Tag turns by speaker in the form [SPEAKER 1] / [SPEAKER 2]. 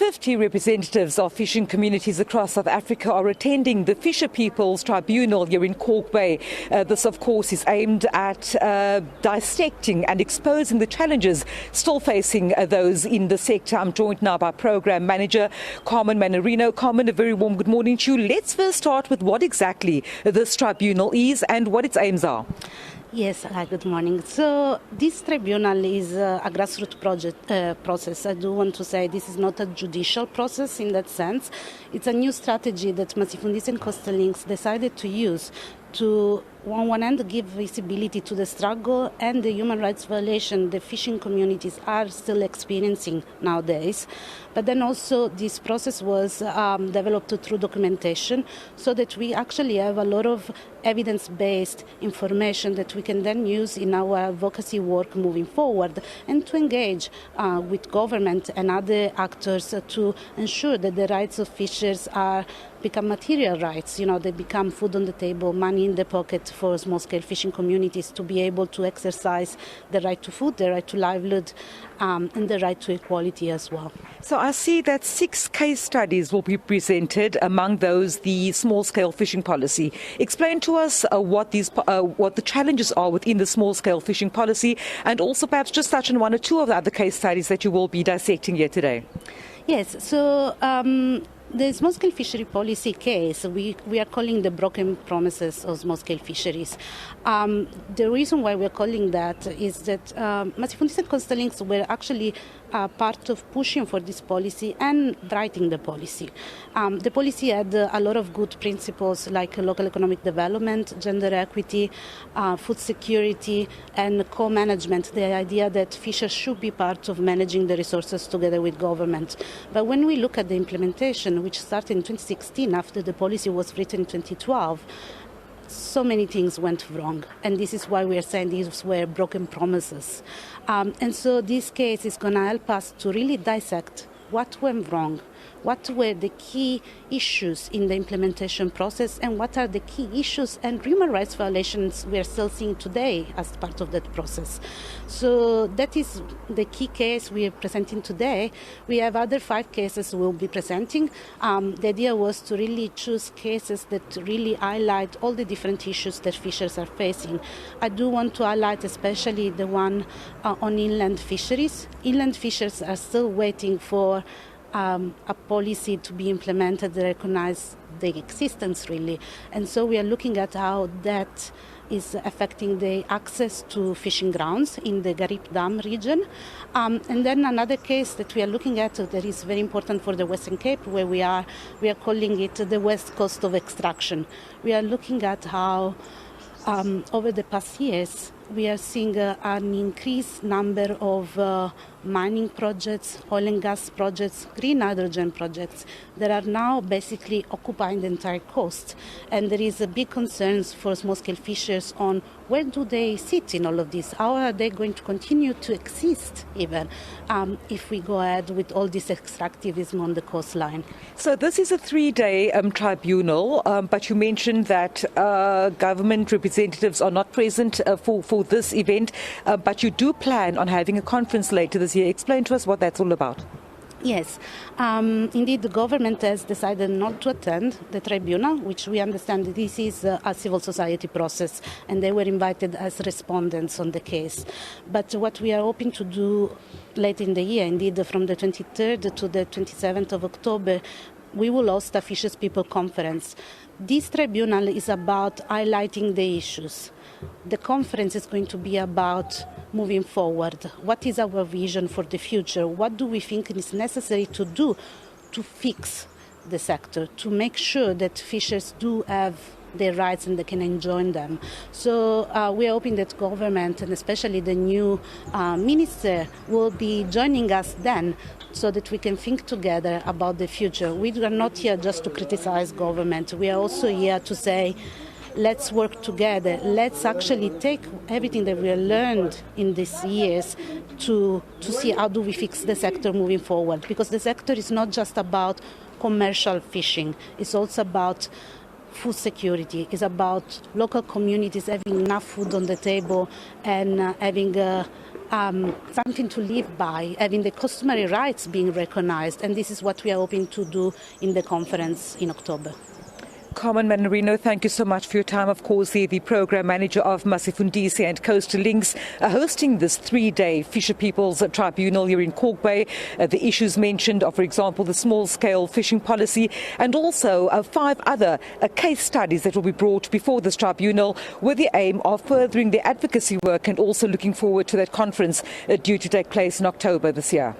[SPEAKER 1] 50 representatives of fishing communities across South Africa are attending the Fisher People's Tribunal here in Kalk Bay. This, of course, is aimed at dissecting and exposing the challenges still facing those in the sector. I'm joined now by Program Manager Carmen Manarino. Carmen, a very warm good morning to you. Let's first start with what exactly this tribunal is and what its aims are.
[SPEAKER 2] Yes, good morning. So this tribunal is a grassroots process. I do want to say this is not a judicial process in that sense. It's a new strategy that Masifundis and Coastal Links decided to use to, on one hand, give visibility to the struggle and the human rights violation the fishing communities are still experiencing nowadays. But then also this process was developed through documentation so that we actually have a lot of evidence-based information that we can then use in our advocacy work moving forward and to engage with government and other actors to ensure that the rights of fishers become material rights. You know, they become food on the table, money in the pocket for small-scale fishing communities to be able to exercise the right to food, the right to livelihood, and the right to equality as well.
[SPEAKER 1] So I see that 6 case studies will be presented, among those the small-scale fishing policy. Explain to us what the challenges are within the small-scale fishing policy, and also perhaps just touch on 1 or 2 of the other case studies that you will be dissecting here today.
[SPEAKER 2] Yes, so the small-scale fishery policy case, we are calling the broken promises of small-scale fisheries. The reason why we're calling that is that Masifundis and Coastal Links were actually part of pushing for this policy and writing the policy. The policy had a lot of good principles like local economic development, gender equity, food security, and co-management, the idea that fishers should be part of managing the resources together with government. But when we look at the implementation, which started in 2016 after the policy was written in 2012, so many things went wrong, and this is why we are saying these were broken promises. And so this case is going to help us to really dissect what went wrong, what were the key issues in the implementation process, and what are the key issues and human rights violations we are still seeing today as part of that process. So that is the key case we are presenting today. We have other 5 cases we'll be presenting. The idea was to really choose cases that really highlight all the different issues that fishers are facing. I do want to highlight especially the one on inland fisheries. Inland fishers are still waiting for a policy to be implemented that recognize the existence really. And so we are looking at how that is affecting the access to fishing grounds in the Garip Dam region. And then another case that we are looking at that is very important for the Western Cape, where we are calling it the West Coast of Extraction. We are looking at how over the past years we are seeing an increased number of mining projects, oil and gas projects, green hydrogen projects that are now basically occupying the entire coast. And there is a big concerns for small-scale fishers on where do they sit in all of this? How are they going to continue to exist even if we go ahead with all this extractivism on the coastline?
[SPEAKER 1] So this is a 3-day tribunal, but you mentioned that government representatives are not present for this event, but you do plan on having a conference later this year. Explain to us what that's all about.
[SPEAKER 2] Yes, indeed the government has decided not to attend the tribunal, which we understand this is a civil society process, and they were invited as respondents on the case. But what we are hoping to do late in the year, indeed from the 23rd to the 27th of October, we will host a Fisher People Conference. This tribunal is about highlighting the issues. The conference is going to be about moving forward. What is our vision for the future? What do we think is necessary to do to fix the sector, to make sure that fishers do have their rights and they can enjoy them? So we are hoping that government, and especially the new minister, will be joining us then so that we can think together about the future. We are not here just to criticize government. We are also here to say, let's work together. Let's actually take everything that we have learned in these years to see how do we fix the sector moving forward. Because the sector is not just about commercial fishing. It's also about food security. It's about local communities having enough food on the table and having something to live by, having the customary rights being recognized. And this is what we are hoping to do in the conference in October.
[SPEAKER 1] Carmen Manarino, thank you so much for your time. Of course, the program manager of Masifundisi and Coastal Links are hosting this 3-day Fisher People's Tribunal here in Cork Bay. The issues mentioned are, for example, the small scale fishing policy and also 5 other case studies that will be brought before this tribunal with the aim of furthering the advocacy work and also looking forward to that conference due to take place in October this year.